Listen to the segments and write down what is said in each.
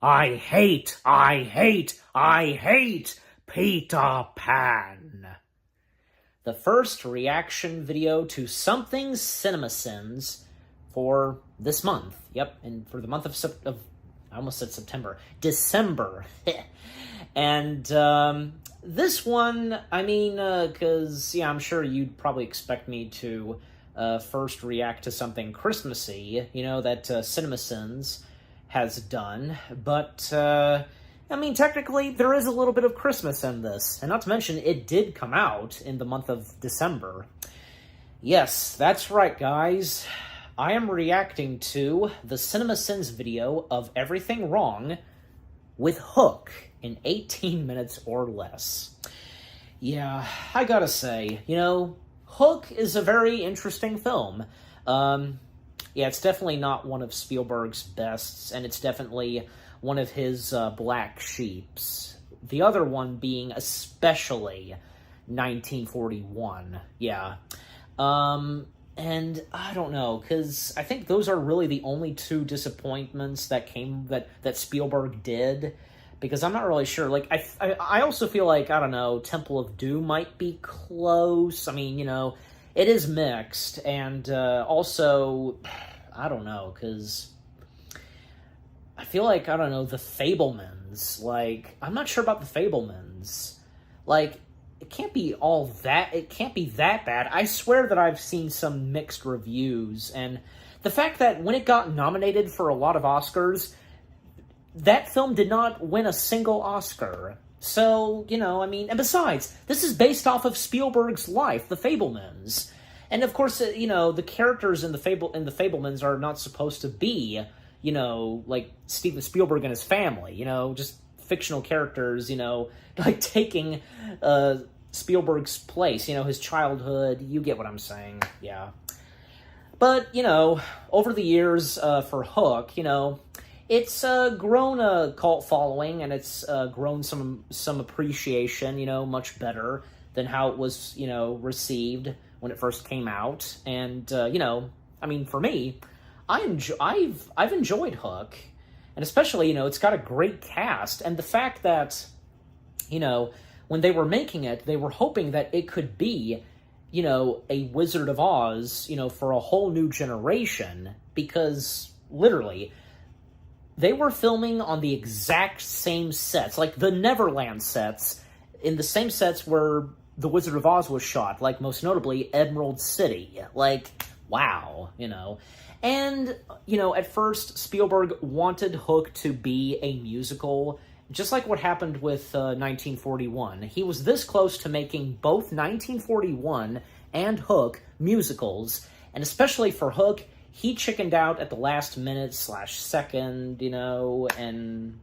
I hate Peter Pan. The first reaction video to Something CinemaSins for this month. Yep, and for the month of I almost said September. December. And this one, I mean, because, yeah, I'm sure you'd probably expect me to first react to something Christmassy, you know, that CinemaSins has done. But, I mean, technically, there is a little bit of Christmas in this. And not to mention, it did come out in the month of December. Yes, that's right, guys. I am reacting to the CinemaSins video of Everything Wrong with Hook in 18 minutes or less. Yeah, I gotta say, you know, Hook is a very interesting film. Yeah, it's definitely not one of Spielberg's bests, and it's definitely one of his black sheeps. The other one being especially 1941. Yeah. And I don't know, because I think those are really the only two disappointments that Spielberg did, because I'm not really sure. Like, I also feel like, I don't know, Temple of Doom might be close. I mean, you know, it is mixed, and also, I don't know, because I feel like, I don't know, The Fabelmans, like, I'm not sure about The Fabelmans. Like, it can't be that bad. I swear that I've seen some mixed reviews, and the fact that when it got nominated for a lot of Oscars, that film did not win a single Oscar. So, you know, I mean, and besides, this is based off of Spielberg's life, The Fabelmans. And of course, you know, the characters in the Fabelmans are not supposed to be, you know, like Steven Spielberg and his family, you know, just fictional characters, you know, like taking Spielberg's place, you know, his childhood. You get what I'm saying, yeah. But, you know, over the years for Hook, you know, it's grown a cult following, and it's grown some appreciation, you know, much better than how it was, you know, received when it first came out. And, you know, I mean, for me, I've enjoyed Hook, and especially, you know, it's got a great cast, and the fact that, you know, when they were making it, they were hoping that it could be, you know, a Wizard of Oz, you know, for a whole new generation, because, literally, they were filming on the exact same sets, like the Neverland sets, in the same sets where the Wizard of Oz was shot, like, most notably, Emerald City. Like, wow, you know. And, you know, at first, Spielberg wanted Hook to be a musical, just like what happened with 1941. He was this close to making both 1941 and Hook musicals, and especially for Hook, he chickened out at the last minute / second, you know, and,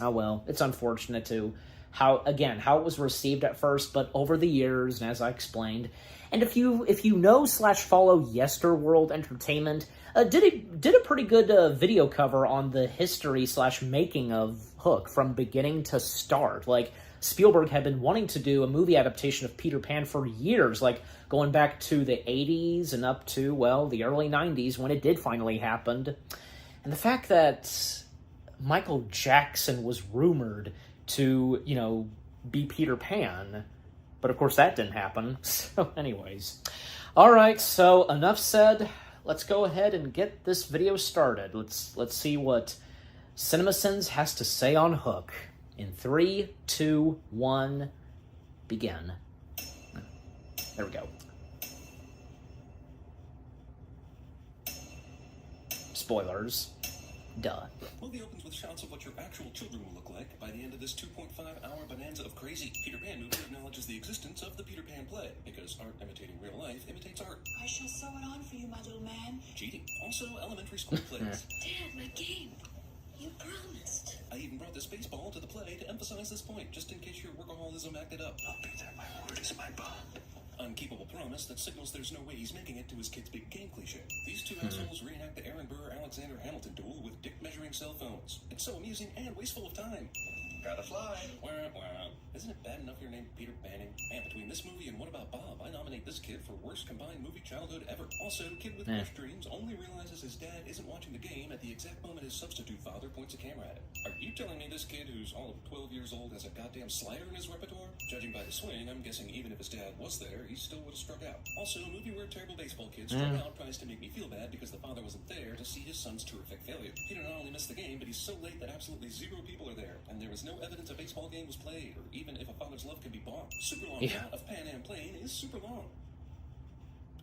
oh well, it's unfortunate to how it was received at first, but over the years, and as I explained, and if you know / follow Yesterworld Entertainment, did a pretty good video cover on the history / making of Hook from beginning to start. Like, Spielberg had been wanting to do a movie adaptation of Peter Pan for years, like going back to the 80s and up to, well, the early 90s when it did finally happen. And the fact that Michael Jackson was rumored to, you know, be Peter Pan, but of course that didn't happen. So anyways, all right, so enough said. Let's go ahead and get this video started. Let's see what CinemaSins has to say on Hook. In 3, 2, 1, begin. There we go. Spoilers. Duh. Movie opens with shots of what your actual children will look like by the end of this 2.5-hour bonanza of crazy. Peter Pan movie acknowledges the existence of the Peter Pan play, because art imitating real life imitates art. I shall sew it on for you, my little man. Cheating. Also, elementary school plays. Dad, my game. You promised. I even brought this baseball to the play to emphasize this point, just in case your workaholism acted up. I'll be there. My word is my bond. Unkeepable promise that signals there's no way he's making it to his kid's big game cliche. These two assholes reenact the Aaron Burr-Alexander Hamilton duel with dick-measuring cell phones. It's so amusing and wasteful of time. Gotta fly. Wah, wah. Isn't it bad enough you're named Peter Banning? Man, between this movie and What About Bob, I nominate this kid for worst combined movie childhood ever. Also, kid with crushed dreams only realizes his dad isn't watching the game at the exact moment his substitute father points a camera at him. Are you telling me this kid who's all of 12 years old has a goddamn slider in his repertoire? Judging by the swing, I'm guessing even if his dad was there, he still would have struck out. Also, a movie where a terrible baseball kid struck out tries to make me feel bad because the father wasn't there to see his son's terrific failure. Peter not only missed the game, but he's so late that absolutely zero people are there, and there was no evidence a baseball game was played, or even if a father's love can be bought. Super long shot of Pan Am plane is super long.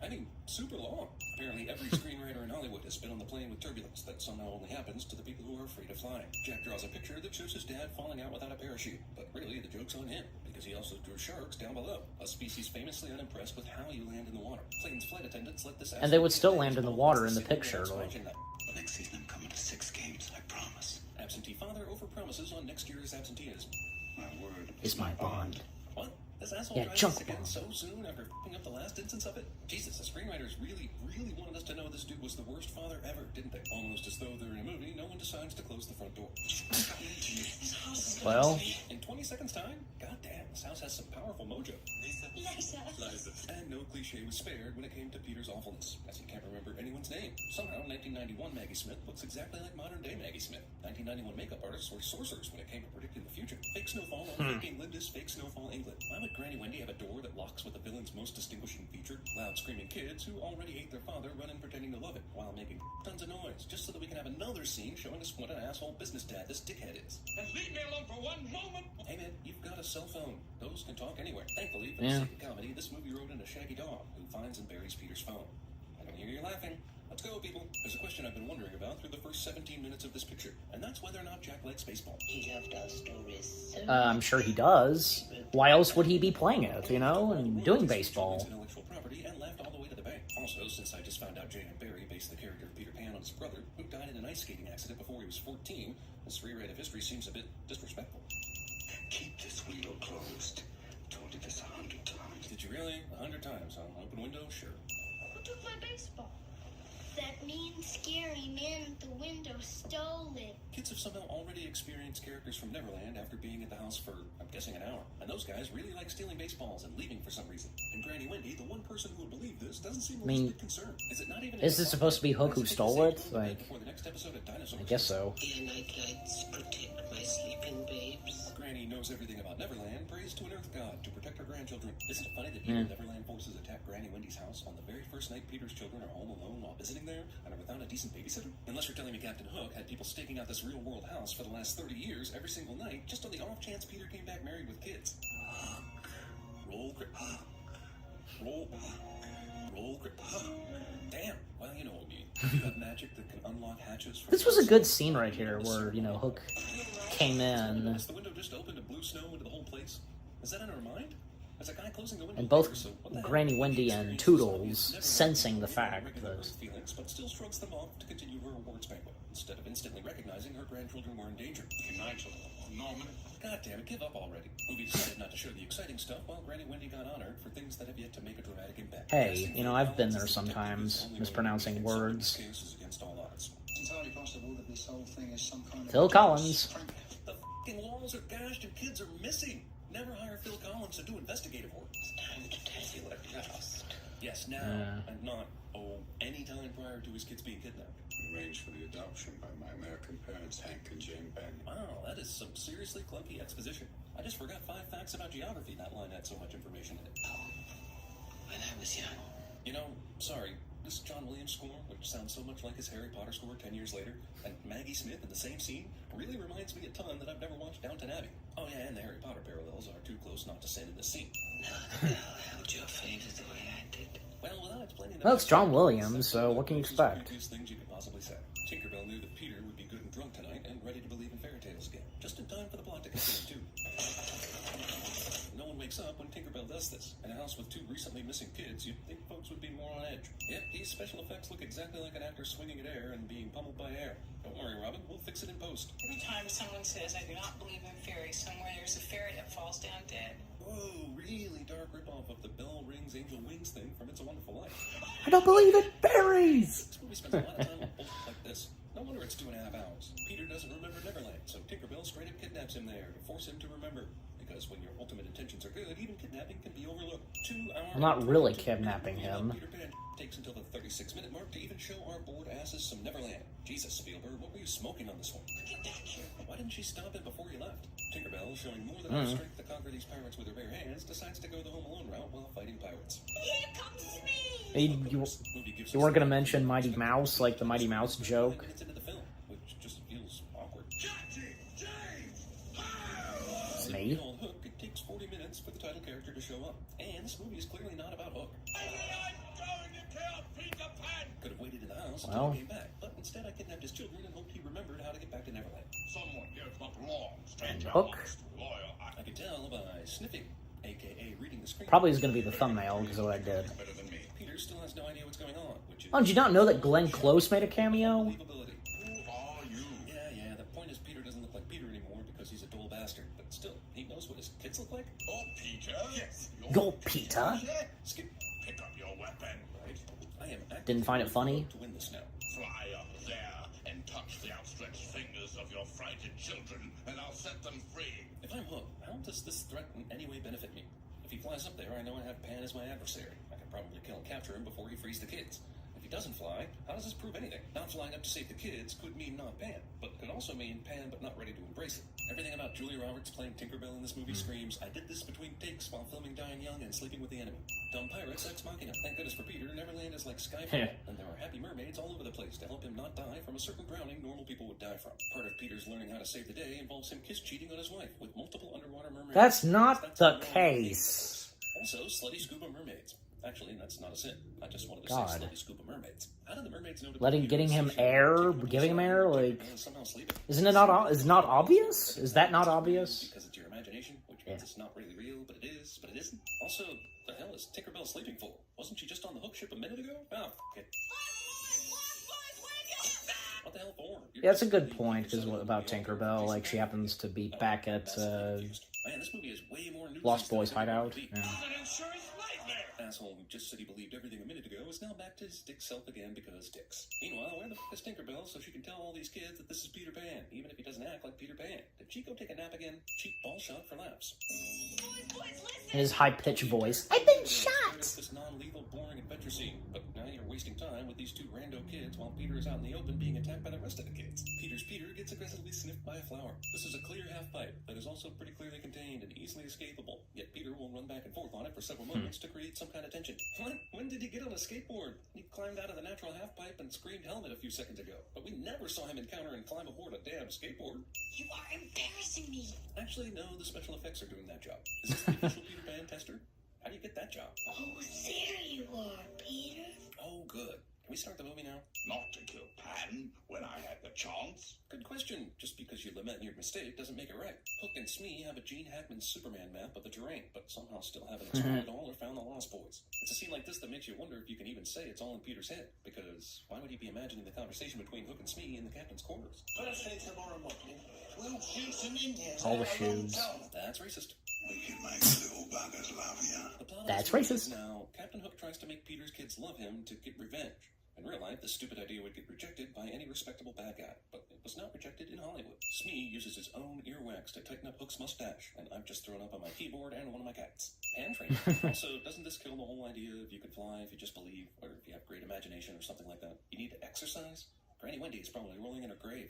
I mean, super long. Apparently, every screenwriter in Hollywood has been on the plane with turbulence that somehow only happens to the people who are afraid of flying. Jack draws a picture that shows his dad falling out without a parachute, but really the joke's on him, because he also drew sharks down below, a species famously unimpressed with how you land in the water. Plane's flight attendants let this And they would still land in the water in the picture. Like, Next season I'm coming to 6 games, I promise. Absentee father over-promises on next year's absenteeism. My word is my bond. What? This asshole Yeah, tried junk this again bond. so soon after f***ing up the last instance of it? Jesus, the screenwriters really wanted us to know this dude was the worst father ever, didn't they? Almost as though they're in a movie, no one decides to close the front door. well, In 20 seconds time? Goddamn, this house has some powerful mojo. Liza. And no cliche was spared when it came to Peter's awfulness, as he can't remember anyone's name. Somehow, 1991 Maggie Smith looks exactly like modern-day Maggie Smith. 1991 makeup artists were sorcerers when it came to predicting the future. Fake snowfall on fake England is fake snowfall England. Why would Granny Wendy have a door that locks with the villain's most distinguishing feature? Loud screaming kids who already hate their father run in pretending to love it, while making tons of noise, just so that we can have another scene showing us what an asshole business dad this dickhead is. And leave me alone for 1 moment. Hey man, you've got a cell phone. Those can talk anywhere. Thankfully, for the sake of comedy, this movie wrote in a shaggy dog who finds and buries Peter's phone. I don't hear you laughing. Let's go, people. There's a question I've been wondering about through the first 17 minutes of this picture, and that's whether or not Jack likes baseball. He loved our stories so I'm sure he does. Why else would he be playing it, you know, and doing baseball? Intellectual property and left all the way to the bank. Also, since I just found out J.M. Barrie based the character of Peter Pan on his brother, who died in an ice skating accident before he was 14, this rewrite of history seems a bit disrespectful. keep this window closed. I told you this 100 times. Did you really? 100 times, huh? Open window? Sure. Who took my baseball? That mean, scary man at the window stole it. Kids have somehow already experienced characters from Neverland after being at the house for, I'm guessing, an hour. And those guys really like stealing baseballs and leaving for some reason. And Granny Wendy, the one person who would believe this, doesn't seem a little bit concerned. Is it not even? Is this supposed to be Hook who stole it? Like, Before the next episode of Dinosaurs. I guess so. Dear nightlights, protect my sleeping babes. Granny knows everything about Neverland, prays to an earth god to protect her grandchildren. Isn't it funny that even Neverland forces attack Granny Wendy's house on the very first night Peter's children are home alone while visiting there and are without a decent babysitter? Unless you're telling me Captain Hook had people staking out this real-world house for the last 30 years every single night just on the off chance Peter came back married with kids. Roll crit. Roll crit. Damn. Well, you know what I mean. You have magic that can unlock hatches from... This was a good scene right here where, you know, Hook came in. Has the window just opened and blew snow into the whole place? Is that in her mind? There's a guy closing the window And both there, so what the hell? Granny Wendy and Toodles sensing the fact that... feelings, but still shrugs them off to continue her awards banquet, instead of instantly recognizing her grandchildren were in danger. Nigel, Norman. God damn it, give up already. Movie decided not to show the exciting stuff while Granny Wendy got honored for things that have yet to make a dramatic impact. Hey, you know, I've been there sometimes, mispronouncing words. Cases against all odds. It's entirely possible that this whole thing is some kind of... Phil Collins. The fucking walls are gashed and kids are missing. Never hire Phil Collins to do investigative work. It's time to tell you at last. Yes, now, and not, any time prior to his kids being kidnapped. Arranged for the adoption by my American parents, Hank and Jane Banning. Wow, that is some seriously clunky exposition. I just forgot 5 facts about geography. That line had so much information in it. When I was young, You know, sorry, this John Williams score, which sounds so much like his Harry Potter score 10 years later, and Maggie Smith in the same scene, really reminds me a ton that I've never watched Downton Abbey. Oh yeah, and the Harry Potter parallels are too close not to sin in this scene. no, held your favor the way I did. Well, without explaining... Well, it's John Williams, so what can you expect? Things you could possibly say. Tinkerbell knew that Peter would be good and drunk tonight and ready to believe in fairy tales again. Just in time for the plot to continue, too. No one wakes up when Tinkerbell does this. In a house with 2 recently missing kids, you'd think folks would be more on edge. Yep, these special effects look exactly like an actor swinging at air and being pummeled by air. Don't worry, Robin, we'll fix it in post. Every time someone says, I do not believe in fairies, somewhere there's a fairy that falls down dead. Whoa, really dark ripoff of the Bell Rings Angel Wings thing from It's a Wonderful Life. I don't believe in fairies! This movie spends a lot of time on bullshit like this. No wonder it's 2.5 hours. Peter doesn't remember Neverland, so Tinkerbell straight up kidnaps him there to force him to remember. Because when your ultimate intentions are good, even kidnapping can be overlooked. 2 hours. Well, not really kidnapping him. Peter Pan takes until the 36-minute mark to even show our bored asses some Neverland. Jesus, Spielberg, what were you smoking on this one? Get back here. Why didn't she stop him before he left? Tinkerbell, showing more than enough strength to conquer these pirates with her bare hands, decides to go the Home Alone route while fighting pirates. Here comes me! You weren't gonna mention Mighty Mouse, like the Mighty Mouse joke. Minutes into the film, which just feels awkward. It's me. Called Hook, it takes 40 minutes for the title character to show up. And this movie is clearly not about Hook. Could have waited in the house until he came back, but instead I kidnapped his children and hoped he remembered how to get back to Neverland. Someone here not long, stranger. Hook? Lawyer, I could tell by sniffing, aka reading the screen. Probably is gonna be the thumbnail because of what I did. better than me. Peter still has no idea what's going on, which is Oh, did you not know that Glenn Close made a cameo? believability. Who are you? Yeah, the point is Peter doesn't look like Peter anymore because he's a dull bastard. But still, he knows what his kids look like. Oh, Peter. Yes. Go, Peter. Skip, Pick up your weapon. right? I am Didn't find it funny? to win this now. Fly up there and touch the outstretched fingers of your frightened children, and I'll set them free. If I'm Hook, how does this threat in any way benefit me? If he flies up there, I know I have Pan as my adversary. I can probably kill and capture him before he frees the kids. If he doesn't fly, how does this prove anything? Not flying up to save the kids could mean not Pan, but could also mean Pan but not ready to embrace it. Everything about Julia Roberts playing Tinkerbell in this movie screams, I did this between takes while filming Dying Young and Sleeping with the Enemy. Dumb pirates, Ex Machina. Thank goodness for Peter, Neverland is like Skyfall, and there are happy mermaids all over the place to help him not die from a certain drowning normal people would die from. Part of Peter's learning how to save the day involves him kiss cheating on his wife with multiple underwater mermaids. That's not That's the how case. Also, slutty scuba mermaids. Actually, that's not a sin. I just wanted to God. say slutty scuba mermaids. How did the mermaids know to Getting him air, giving him air, like, somehow sleeping? isn't it not? Is it not obvious? Is that not obvious? Because it's your imagination, which means it's not really real, but it is, but it isn't. Also, the hell is Tinkerbell sleeping for? Wasn't she just on the Hook ship a minute ago? Oh, okay. What the hell for? Yeah, that's a good point because about Tinkerbell, like she happens to be back at Man, this movie is way more Newsies Lost than Boys I thought it hideout. would be. Yeah. An insurance nightmare. Asshole who just said he believed everything a minute ago is now back to his dick self again because dicks. Meanwhile, where the f*** is Tinkerbell so she can tell all these kids that this is Peter Pan, even if he doesn't act like Peter Pan? Did she go take a nap again? Cheap ball shot for laughs. In his high-pitched voice. I've been shot! This non-lethal, boring adventure scene, but now you're wasting time with these two rando kids while Peter is out in the open being attacked by the rest of the kids. Peter gets aggressively sniffed by a flower. This is a clear half pipe that is also pretty clearly contained and easily escapable. Yet Peter will run back and forth on it for several moments to create some kind of tension. What? When did he get on a skateboard? He climbed out of the natural half pipe and screamed helmet a few seconds ago. But we never saw him encounter and climb aboard a damn skateboard. You are embarrassing me. Actually, no, the special effects are doing that job. Is this the official Peter Pan tester? How do you get that job? Oh, there you are, Peter. Oh, good. Can we start the movie now? Not to kill Pan when I had the chance. Good question. Just because you lament your mistake doesn't make it right. Hook and Smee have a Gene Hackman Superman map of the terrain, but somehow still haven't explored it all or found the Lost Boys. It's a scene like this that makes you wonder if you can even say it's all in Peter's head, because why would he be imagining the conversation between Hook and Smee in the captain's quarters? Birthday tomorrow morning. We'll shoot some Indians. All the shoes. That's racist. We can make little buggers love you. The plot of That's this movie is racist. Now, Captain Hook tries to make Peter's kids love him to get revenge. In real life, this stupid idea would get rejected by any respectable bad guy, but it was not rejected in Hollywood. Smee uses his own earwax to tighten up Hook's mustache, and I've just thrown up on my keyboard and one of my cats. Pan training. Also, doesn't this kill the whole idea of you can fly if you just believe, or if you have great imagination or something like that? You need to exercise? Granny Wendy is probably rolling in her grave.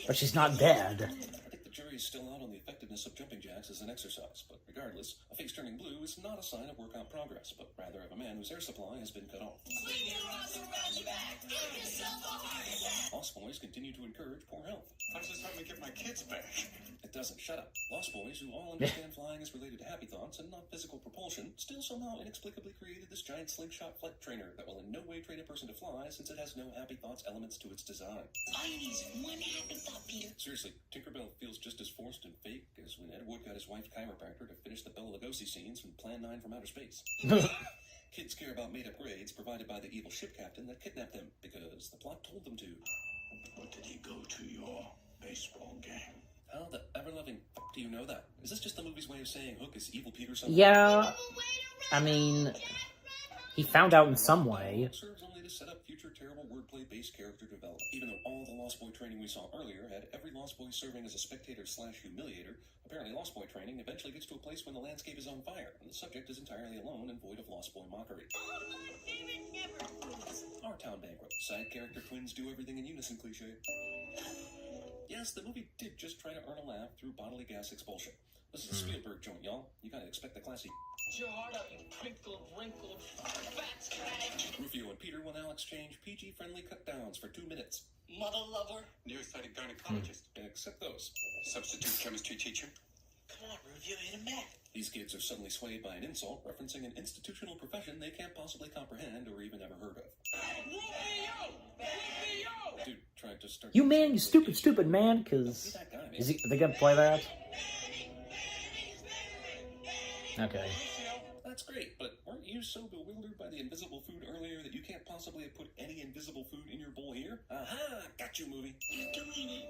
But she's not dead. I think the jury is still out on the effectiveness of jumping jacks as an exercise, but regardless, a face turning blue is not a sign of workout progress, but rather of a man whose air supply has been cut off. Lost Boys continue to encourage poor health. How does this help me get my kids back? It doesn't. Shut up. Lost Boys, who all understand flying is related to happy thoughts and not physical propulsion, still somehow inexplicably created this giant slingshot flight trainer that will in no way train a person to fly since it has no happy thoughts elements to its design. Mine is one happy thought, Peter. Seriously, Tinkerbell feels just as forced and fake as when Ed Wood got his wife chiropractor to finish the Bela Lugosi scenes from Plan 9 from Outer Space. Kids care about made-up grades provided by the evil ship captain that kidnapped them because the plot told them to. Or did he go to your baseball game? How the ever-loving f*** do you know that? Is this just the movie's way of saying Hook is evil Peter somehow? Yeah, I mean, he found out in some way. Serves only to set up future terrible wordplay-based character development. Even though all the Lost Boy training we saw earlier had every Lost Boy serving as a spectator/humiliator, apparently Lost Boy training eventually gets to a place when the landscape is on fire, and the subject is entirely alone and void of Lost Boy mockery. Our town banquet. Side character twins do everything in unison cliche. Yes, the movie did just try to earn a laugh through bodily gas expulsion. This is a Spielberg joint, y'all. You gotta expect the classy. Your heart out, you crinkled, wrinkled, fat scat. Rufio and Peter will now exchange PG-friendly cut-downs for 2 minutes. Mother lover. Nearsighted gynecologist. Except those. Substitute chemistry teacher. Come on, Rufio, hit him back. These kids are suddenly swayed by an insult referencing an institutional profession they can't possibly comprehend or even ever heard of. Dude tried to start... You man, you stupid man, because... That guy, man. Is he... Are they gonna play that? Okay. That's great, but weren't you so bewildered by the invisible food earlier that you can't possibly have put any invisible food in your bowl here? Aha! Got you, movie. You're doing it.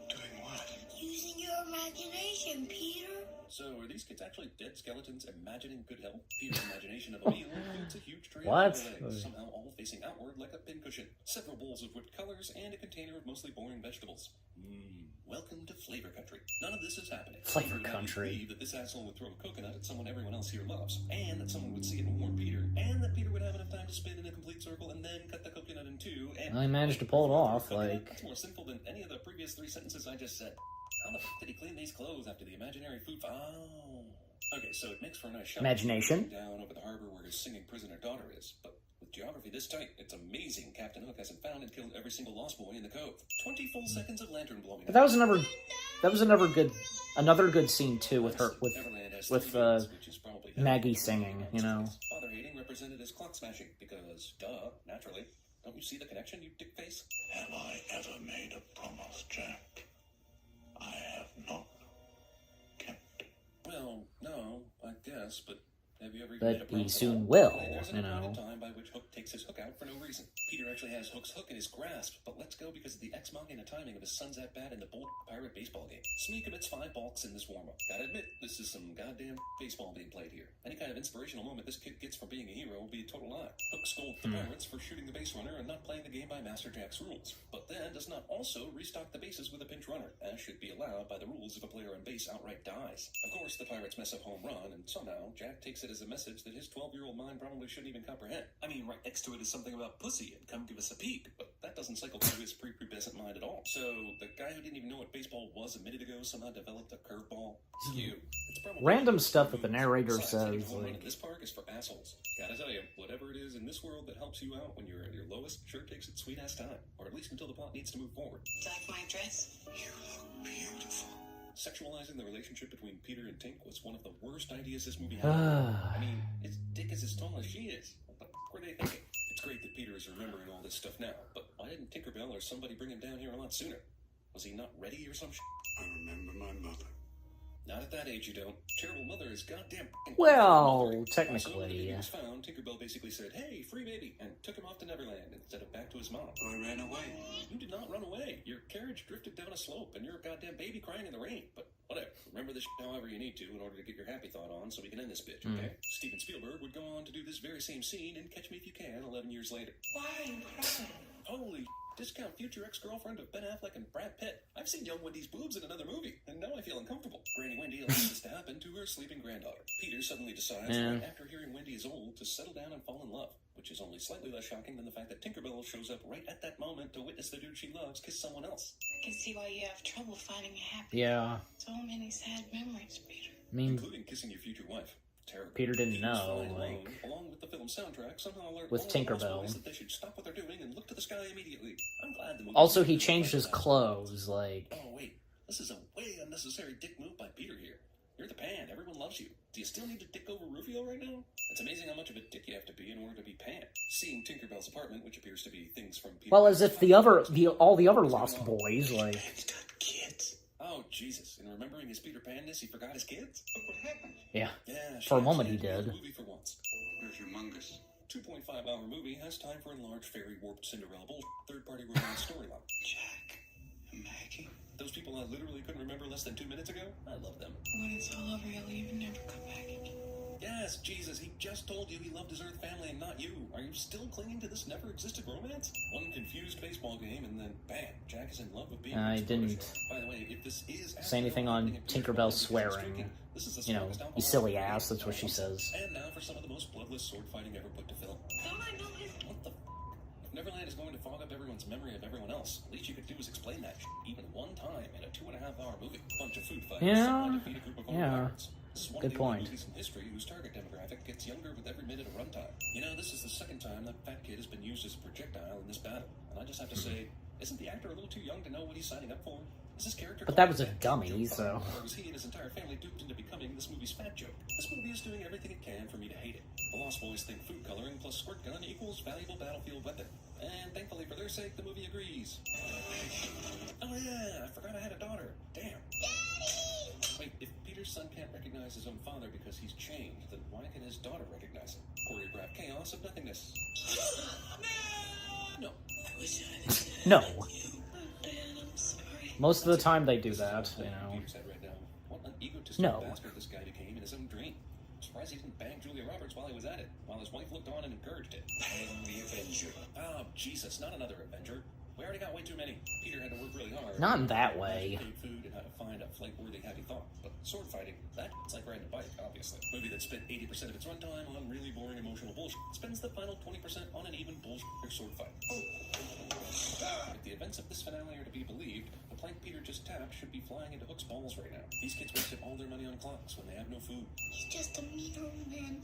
Doing what? Using your imagination, Peter. So, are these kids actually dead skeletons imagining good health? Peter's imagination of a meal includes a huge tray What? of legs, somehow all facing outward like a pincushion, several bowls of whipped colors, and a container of mostly boring vegetables. Welcome to Flavor Country. None of this is happening. Flavor Peter would have you Country. believe that this asshole would throw a coconut at someone everyone else here loves, and that someone would see it and warn Peter, and that Peter would have enough time to spin in a complete circle and then cut the coconut in two, and... Well, he managed to pull it off, like... That's more simple than any of the previous 3 sentences I just said. How the f*** did he clean these clothes after the imaginary food... Oh... Okay, so it makes for a nice shot. Imagination. Down over the harbor where his singing prisoner daughter is, but with geography this tight, it's amazing Captain Hook hasn't found and killed every single Lost Boy in the cove. 20 full seconds of lantern blowing. But that was another good scene, too, with her... With Maggie singing, you know. Father hating represented as clock smashing, because, duh, naturally. Don't you see the connection, you dick face? Have I ever made a promise, Jack? I have not kept it. Well, no, I guess, but have you ever But made a he promise soon at all? will, There's you an appointed know. time by which Hook takes his hook out for no reason. Peter actually has Hook's hook in his grasp, but lets go because of the ex-machina timing of his son's at-bat in the bull pirate baseball game. Smee commits 5 balks in this warm-up. Gotta admit, this is some goddamn baseball being played here. Any kind of inspirational moment this kid gets from being a hero will be a total lie. Hook scolds the pirates for shooting the base runner and not playing the game by Master Jack's rules, but then does not also restock the bases with a pinch runner, as should be allowed by the rules if a player on base outright dies. Of course, the pirates mess up home run, and somehow Jack takes it as a message that his 12-year-old mind probably shouldn't even comprehend. I mean, right next to it is something about pussy and come give us a peek, but that doesn't cycle through his prepubescent mind at all. So, the guy who didn't even know what baseball was a minute ago somehow developed a curveball? Skew. It's probably Random stuff that the narrator Besides, hitting says, home run like... in this park is for assholes. Gotta tell you, whatever it is in this world that helps you out when you're at your lowest sure takes its sweet-ass time. Or at least until the plot needs to move forward. Like my dress? You look beautiful. Sexualizing the relationship between Peter and Tink was one of the worst ideas this movie had. I mean, his dick is as tall as she is. What the f*** were they thinking? It's great that Peter is remembering all this stuff now, but why didn't Tinkerbell or somebody bring him down here a lot sooner? Was he not ready or some shit? I remember my mother. Not at that age, you don't. Terrible mother is goddamn f***ing Well, mothering. technically, So when the baby yeah. was found, Tinkerbell basically said, "Hey, free baby," and took him off to Neverland instead of back to his mom. I ran away. You did not run away. Your carriage drifted down a slope, and you're a goddamn baby crying in the rain. But whatever. Remember this shit however you need to in order to get your happy thought on so we can end this bitch, okay? Steven Spielberg would go on to do this very same scene in Catch Me If You Can 11 years later. Why are you crying? Holy discount future ex-girlfriend of Ben Affleck and Brad Pitt. I've seen young Wendy's boobs in another movie, and now I feel uncomfortable. Granny Wendy allows this to happen to her sleeping granddaughter. Peter suddenly decides, right after hearing Wendy is old, to settle down and fall in love, which is only slightly less shocking than the fact that Tinkerbell shows up right at that moment to witness the dude she loves kiss someone else. I can see why you have trouble finding a happy. Yeah. So many sad memories, Peter. I mean, Including kissing your future wife. Terrible. Peter didn't He was know, flying alone, like... along with the film soundtrack, somehow learned with all the Lost Tinkerbell. Boys that they should stop what they're doing and look to the sky immediately. I'm glad the movie... Also, he changed his clothes, like... Oh, wait. This is a way unnecessary dick move by Peter here. You're the Pan. Everyone loves you. Do you still need to dick over Rufio right now? It's amazing how much of a dick you have to be in order to be Pan. Seeing Tinkerbell's apartment, which appears to be things from Peter... Well, as if all the other Lost Boys, like... He's got kids. Oh, Jesus. In remembering his Peter Pan-ness, he forgot his kids? Look what happened. Yeah. Yeah, For a moment, he actually had to did. do the movie for once. We're humongous. 2.5-hour movie has time for a large fairy warped Cinderella bullshit third-party romance storyline. Jack and Maggie. Those people I literally couldn't remember less than 2 minutes ago? I love them. When it's all over, you'll leave and never come back again. Yes, Jesus, he just told you he loved his Earth family and not you. Are you still clinging to this never-existed romance? One confused baseball game, and then, bam, Jack is in love with being I Rick's didn't protege. By the way, if this is say anything on Tinkerbell swearing. this is the You know, strongest you alcohol silly I've ever ass, had. that's what she says. And now for some of the most bloodless sword fighting ever put to film. Don't I know his... What the f***? If Neverland is going to fog up everyone's memory of everyone else, the least you could do is explain that shit, even one time in a 2.5-hour movie. Bunch of food fights. Yeah, someone defeat a group of yeah. overlords. This is one Good of the only point. movies in history whose target demographic gets younger with every minute of runtime. You know, this is the second time that fat kid has been used as a projectile in this battle, and I just have to say, isn't the actor a little too young to know what he's signing up for? Is this character? But that was a called dummy, Fat Joke so... Or was he and his entire family duped into becoming this movie's fat joke? This movie is doing everything it can for me to hate it. The Lost Boys think food coloring plus squirt gun equals valuable battlefield weapon. And thankfully for their sake, the movie agrees. Oh yeah, I forgot I had a daughter. Damn. Wait, if Peter's son can't recognize his own father because he's changed, then why can his daughter recognize him? Choreographed chaos of nothingness. No. No. Oh, Dad, I'm sorry. Most of the time they do that, you know. Peter's head right now. What an egotistical No. bastard this guy became in his own dream. I'm surprised he didn't bang Julia Roberts while he was at it, while his wife looked on and encouraged it. I am the Avenger. Oh, Jesus, not another Avenger. We already got way too many. Peter had to work really hard. Not in that way. Paid food and how to find a flight-worthy happy thought. But sword fighting, that's like riding a bike, obviously. Movie that spent 80% of its runtime on really boring emotional bullshit spends the final 20% on an even bullshit sword fight. If the events of this finale are to be believed, the plank Peter just tapped should be flying into Hook's balls right now. These kids wasted all their money on clocks when they have no food. He's just a mean old man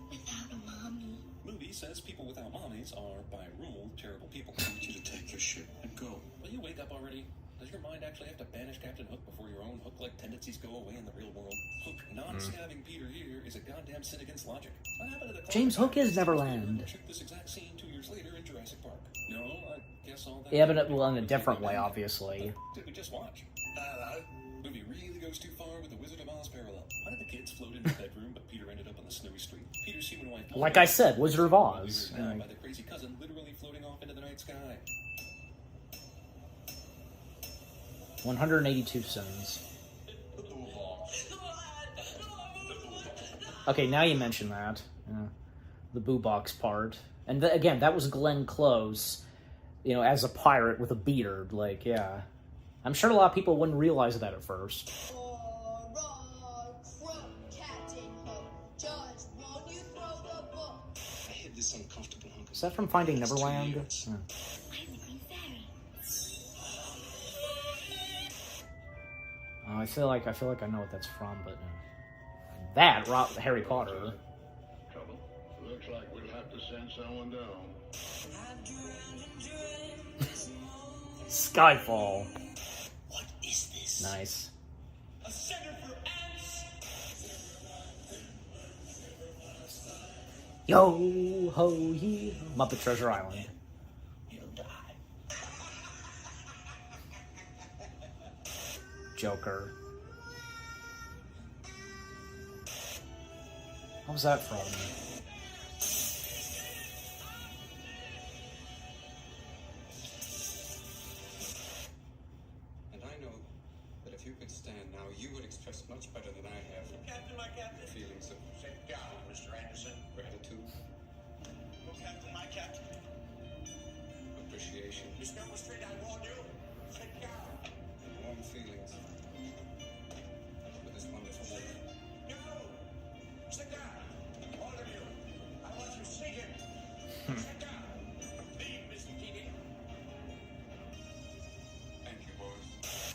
without a mommy. Movie says people without mommies are, by rule, terrible people. I want you to take your ship and go. Will you wake up already? Does your mind actually have to banish Captain Hook before your own Hook-like tendencies go away in the real world? Hook not stabbing Peter here is a goddamn sin against logic. What happened to the James Hook is Neverland. Shoot this exact scene 2 years later in Jurassic Park. No, I guess all that. Yeah, but well, in a different way, obviously. Did we just watch? Hello. Movie really goes too far with the Wizard of Oz parallel. Why did the kids float into the bedroom, but Peter ended up on the snowy street? Peter's human wife. Like I said, Wizard of Oz. We were by the crazy cousin literally floating off into the night sky. 182 cents. Okay, now you mention that. Yeah. The boo box part. And again, that was Glenn Close, you know, as a pirate with a beard. Like, yeah. I'm sure a lot of people wouldn't realize that at first. I hid this uncomfortable hunk. Is that from Finding Neverland? Yeah. I'm looking fairy. I feel like I know what that's from, but that Harry Potter. Trouble? Looks like we'll have to send someone down. Skyfall. What is this? Nice. A center for ants? Yo ho ye. Muppet Treasure Island. You'll die. Joker. What was that from? And I know that if you could stand now, you would express much better than I have Captain, my captain. feelings of Sit down, Mr. Anderson. gratitude, Oh, Captain, my captain. appreciation, Miss Elm Street, I warn you. Sit down. and warm feelings for this wonderful woman. No! Sit down. All of you. I want you seated. Sit down. Leave, Mr. Keating. Thank you, boys.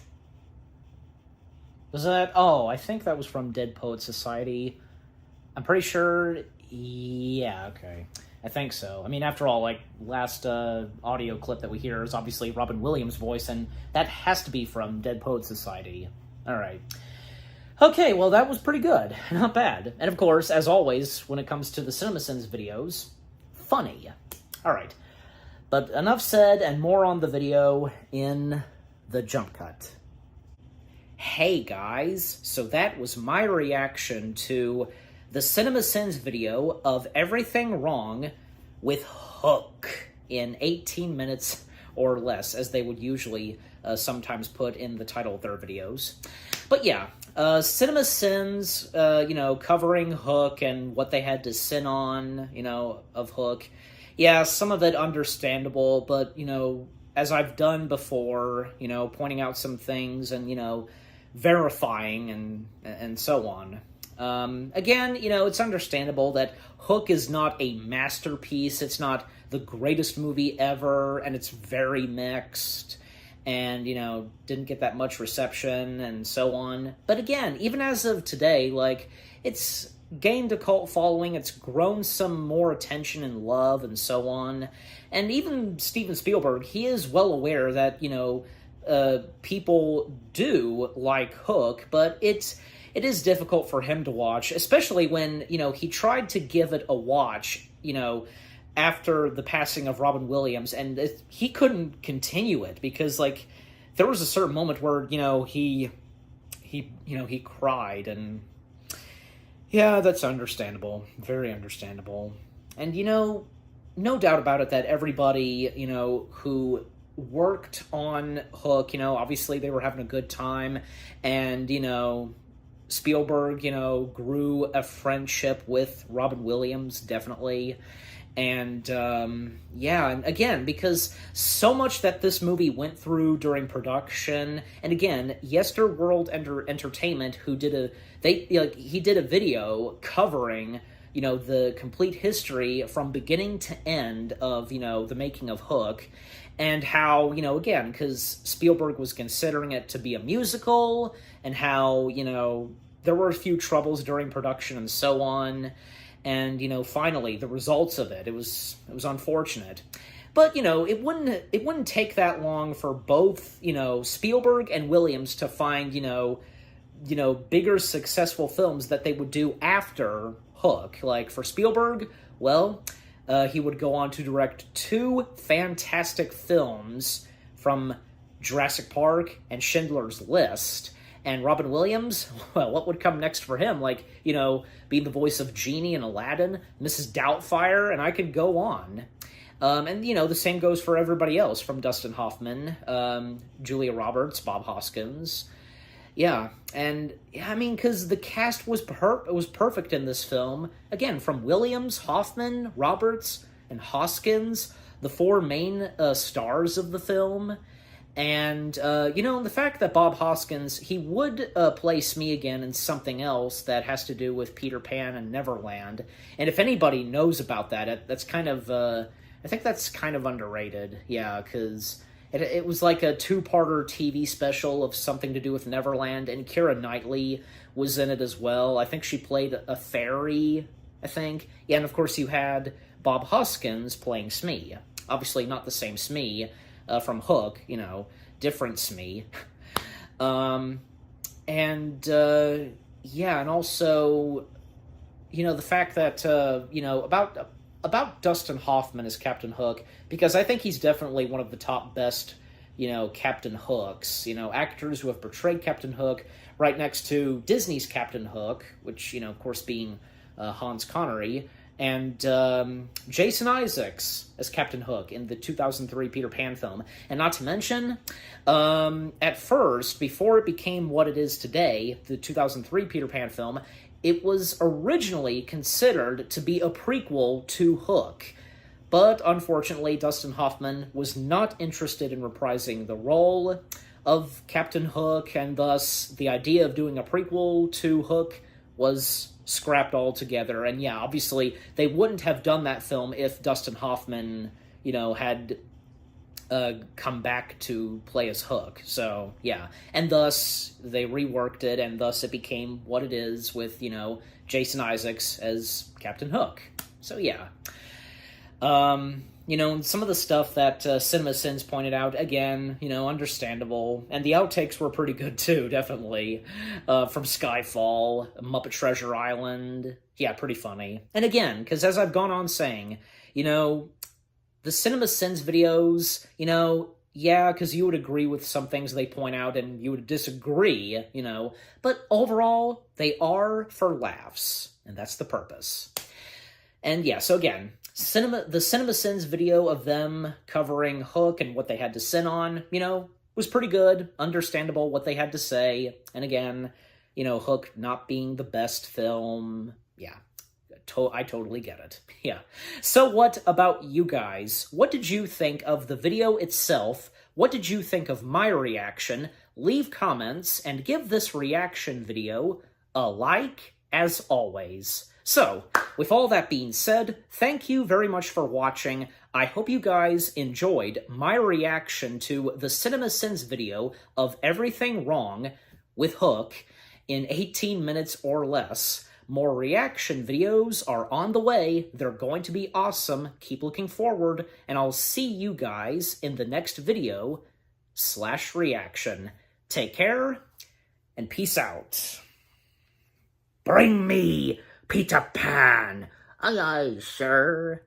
Was that? Oh, I think that was from Dead Poet Society. I'm pretty sure. Yeah, okay. I think so. I mean, after all, like, last audio clip that we hear is obviously Robin Williams' voice, and that has to be from Dead Poet Society. Alright. Okay, well, that was pretty good. Not bad. And of course, as always, when it comes to the CinemaSins videos, funny. Alright. But enough said, and more on the video in the jump cut. Hey guys, so that was my reaction to the CinemaSins video of Everything Wrong with Hook in 18 minutes or less, as they would usually sometimes put in the title of their videos. But yeah, Cinema Sins, covering Hook and what they had to sin on, of Hook. Yeah, some of it understandable, but, as I've done before, pointing out some things and, verifying and so on. Again, it's understandable that Hook is not a masterpiece. It's not the greatest movie ever, and it's very mixed, and, didn't get that much reception, and so on. But again, even as of today, it's gained a cult following, it's grown some more attention and love, and so on. And even Steven Spielberg, he is well aware that, people do like Hook, but it is difficult for him to watch, especially when, he tried to give it a watch, after the passing of Robin Williams, and he couldn't continue it because, there was a certain moment where, he cried, and yeah, that's understandable. Very understandable. And, no doubt about it that everybody, who worked on Hook, obviously they were having a good time, and, Spielberg, grew a friendship with Robin Williams, definitely. And, and again, because so much that this movie went through during production, and again, Yesterworld Entertainment, who did he did a video covering, the complete history from beginning to end of, the making of Hook, and how, again, because Spielberg was considering it to be a musical, and how, there were a few troubles during production and so on. And, finally, the results of it, it was unfortunate. But, it wouldn't take that long for both, Spielberg and Williams to find, bigger successful films that they would do after Hook. Like, for Spielberg, well, he would go on to direct 2 fantastic films from Jurassic Park and Schindler's List. And Robin Williams, well, what would come next for him? Being the voice of Genie in Aladdin, Mrs. Doubtfire, and I could go on. And, the same goes for everybody else, from Dustin Hoffman, Julia Roberts, Bob Hoskins. Yeah, and, because the cast was perfect in this film. Again, from Williams, Hoffman, Roberts, and Hoskins, the 4 main stars of the film. And, the fact that Bob Hoskins, he would play Smee again in something else that has to do with Peter Pan and Neverland. And if anybody knows about that, that's kind of, I think that's kind of underrated. Yeah, because it was like a 2-parter TV special of something to do with Neverland, and Keira Knightley was in it as well. I think she played a fairy, I think. Yeah, and of course you had Bob Hoskins playing Smee. Obviously not the same Smee from Hook, different Smee. And also, the fact that, about Dustin Hoffman as Captain Hook, because I think he's definitely one of the top best, Captain Hooks, actors who have portrayed Captain Hook, right next to Disney's Captain Hook, which, of course, being Hans Connery, and Jason Isaacs as Captain Hook in the 2003 Peter Pan film. And not to mention, at first, before it became what it is today, the 2003 Peter Pan film, it was originally considered to be a prequel to Hook. But unfortunately, Dustin Hoffman was not interested in reprising the role of Captain Hook, and thus the idea of doing a prequel to Hook was scrapped altogether. And yeah, obviously, they wouldn't have done that film if Dustin Hoffman, had come back to play as Hook. So, yeah. And thus, they reworked it, and thus it became what it is with, Jason Isaacs as Captain Hook. So, yeah. Some of the stuff that Cinema Sins pointed out, again, understandable. And the outtakes were pretty good, too, definitely. From Skyfall, Muppet Treasure Island. Yeah, pretty funny. And again, because as I've gone on saying, the Cinema Sins videos, yeah, because you would agree with some things they point out and you would disagree, but overall, they are for laughs, and that's the purpose. And yeah, so again, the Cinema Sins video of them covering Hook and what they had to sin on, was pretty good, understandable what they had to say. And again, you know, Hook not being the best film, yeah, I totally get it. Yeah. So what about you guys? What did you think of the video itself? What did you think of my reaction? Leave comments and give this reaction video a like, as always. So, with all that being said, thank you very much for watching. I hope you guys enjoyed my reaction to the CinemaSins video of Everything Wrong with Hook in 18 minutes or less. More reaction videos are on the way. They're going to be awesome. Keep looking forward, and I'll see you guys in the next video/reaction. Take care, and peace out. Bring me Peter Pan. Aye, aye, sir.